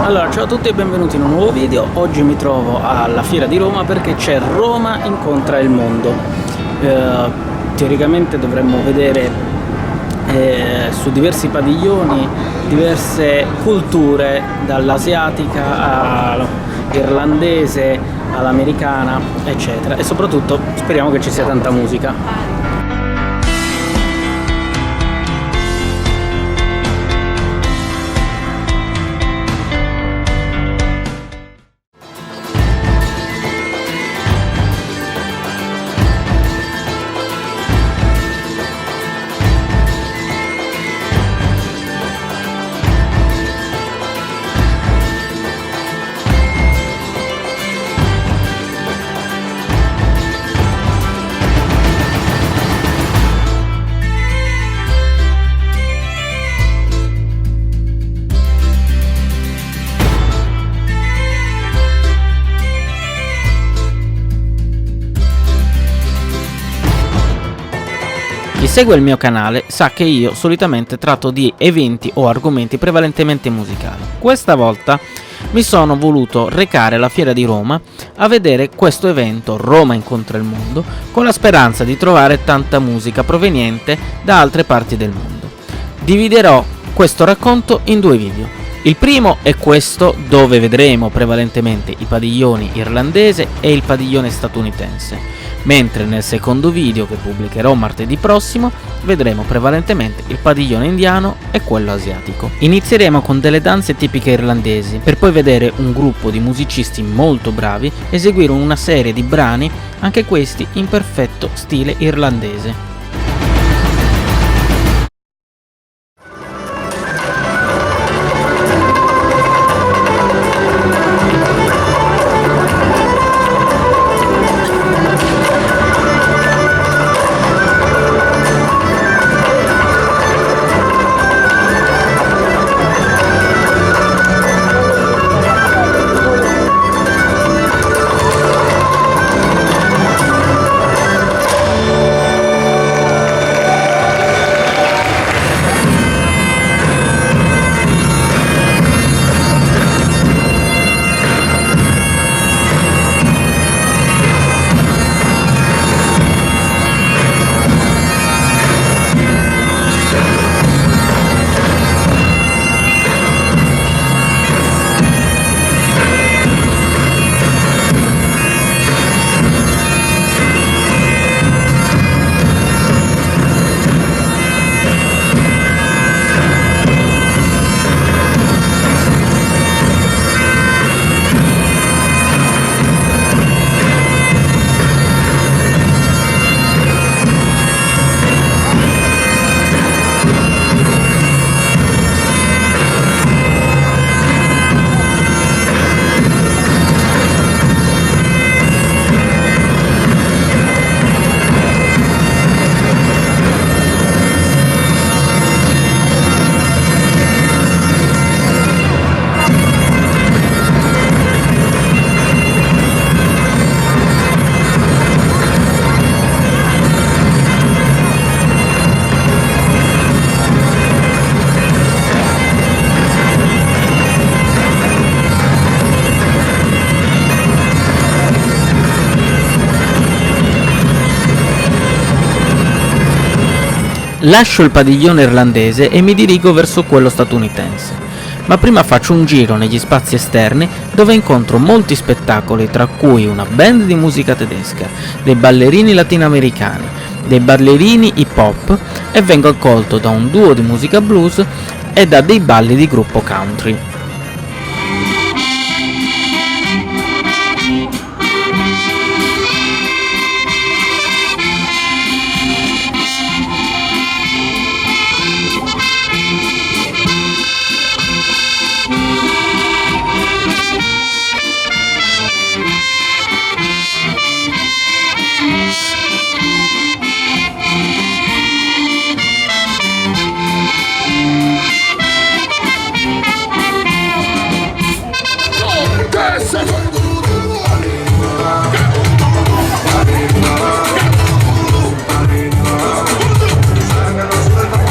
Allora, ciao a tutti e benvenuti in un nuovo video. Oggi mi trovo alla Fiera di Roma perché c'è Roma incontra il mondo. Teoricamente dovremmo vedere su diversi padiglioni diverse culture, dall'asiatica all'irlandese all'americana, eccetera, e soprattutto speriamo che ci sia tanta musica. Chi segue il mio canale sa che io solitamente tratto di eventi o argomenti prevalentemente musicali. Questa volta mi sono voluto recare alla Fiera di Roma a vedere questo evento Roma incontra il mondo, con la speranza di trovare tanta musica proveniente da altre parti del mondo. Dividerò questo racconto in due video. Il primo è questo, dove vedremo prevalentemente i padiglioni irlandese e il padiglione statunitense, mentre nel secondo video, che pubblicherò martedì prossimo, vedremo prevalentemente il padiglione indiano e quello asiatico. Inizieremo con delle danze tipiche irlandesi, per poi vedere un gruppo di musicisti molto bravi eseguire una serie di brani, anche questi in perfetto stile irlandese. Lascio il padiglione irlandese e mi dirigo verso quello statunitense, ma prima faccio un giro negli spazi esterni dove incontro molti spettacoli, tra cui una band di musica tedesca, dei ballerini latinoamericani, dei ballerini hip hop, e vengo accolto da un duo di musica blues e da dei balli di gruppo country.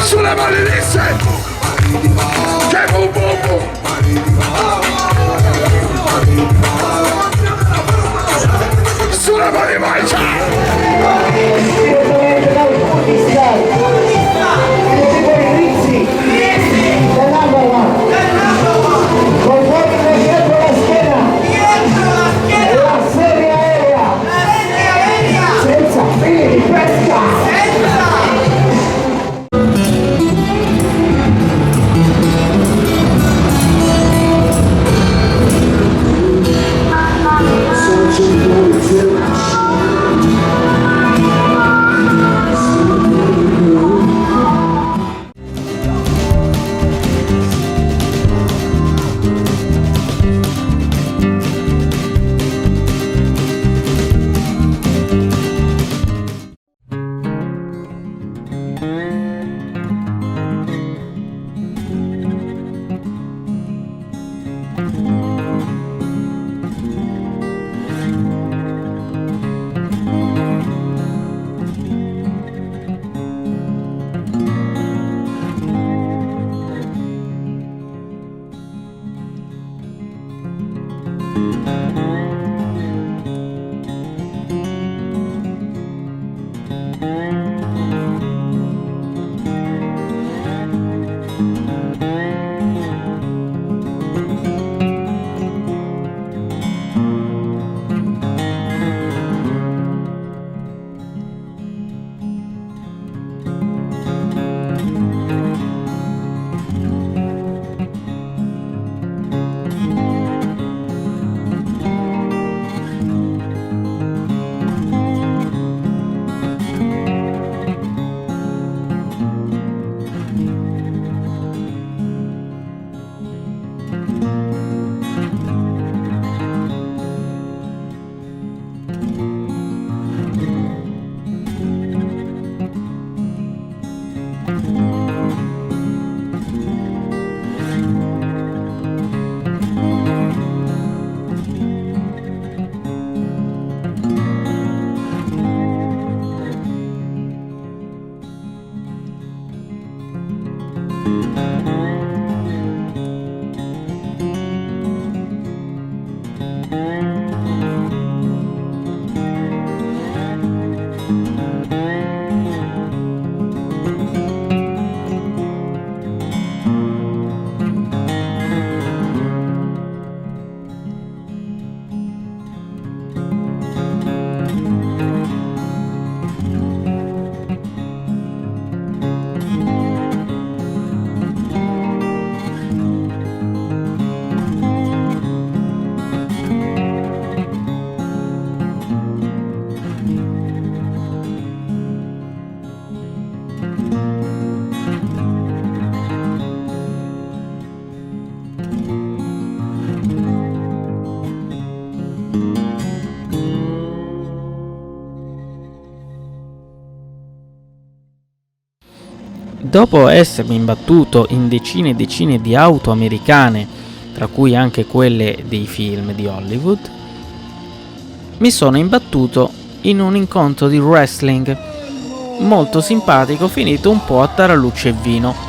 Sulle mani lisse! Che boom boom boom! Dopo essermi imbattuto in decine e decine di auto americane, tra cui anche quelle dei film di Hollywood, mi sono imbattuto in un incontro di wrestling molto simpatico, finito un po' a tarallucce e vino.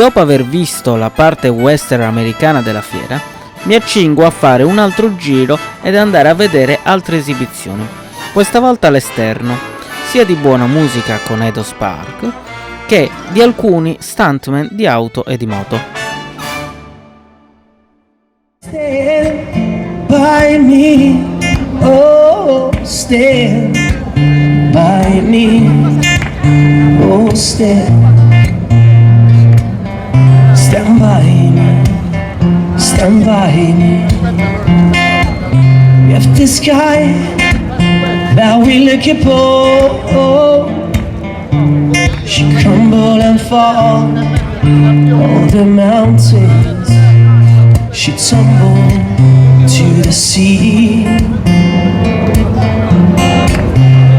Dopo aver visto la parte western americana della fiera, mi accingo a fare un altro giro ed andare a vedere altre esibizioni, questa volta all'esterno, sia di buona musica con Eidos Park che di alcuni stuntman di auto e di moto. Stand by me, oh, stand by me, oh, stand by me, stand by me. If the sky that we look upon should crumble and fall, all the mountains should tumble to the sea,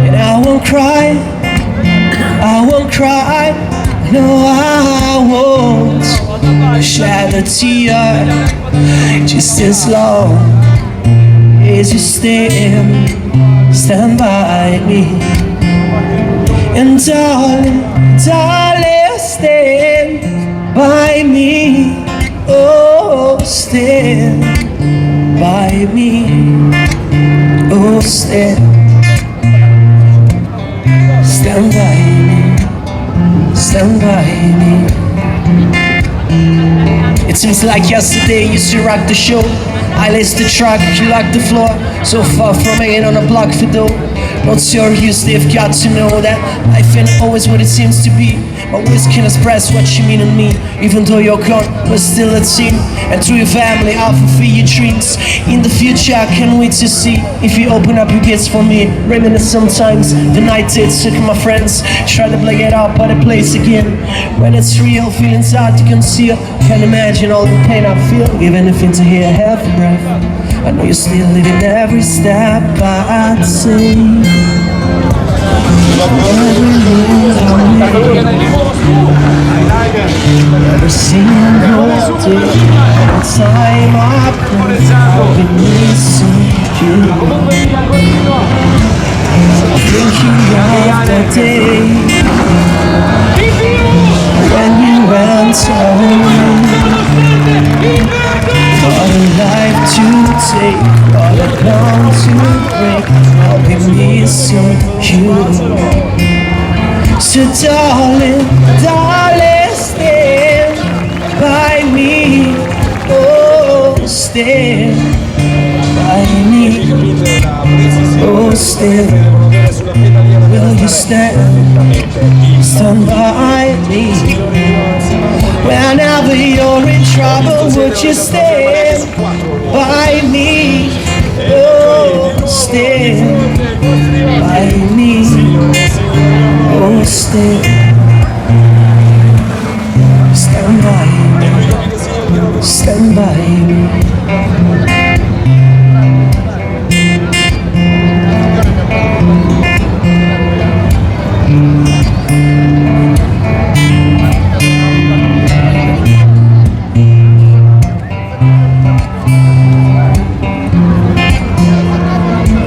and I won't cry, no I won't shed a tear, just as long as you stand by me. And darling, stand by me, oh, stand by me, oh, stand by me, stand by me. It seems like yesterday you used to rock the show. I laced the track, you locked the floor. So far from hanging on a block for dough. Not serious, they've got to know that life ain't always what it seems to be. But words can express what you mean to me. Even though you're gone, we're still a team. And through your family, I'll fulfill your dreams. In the future, I can't wait to see if you open up your gates for me. Reminisce sometimes, the night it took my friends. Try to play it out, but it plays again. When it's real, feelings hard to conceal. Can't imagine all the pain I feel. Give anything to hear half a breath. I know you're still living every step I take. Never seen no day. Every time I pray, I've been missing you. Thinking of that day when you went away. What a life to take, what a bond to break. I'll be missing you. So darling, stand by me, oh, stand by me, oh, stand. Will you stand by me? Whenever you're in trouble, would you stand by me? Oh, stand by me. Oh, stand by me. Stand by me.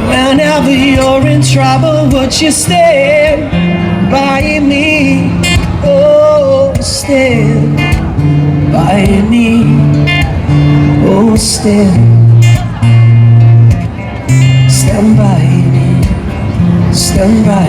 Whenever you're in trouble, would you stand by me? Oh, stand by me. Oh, stand by me. Stand by me.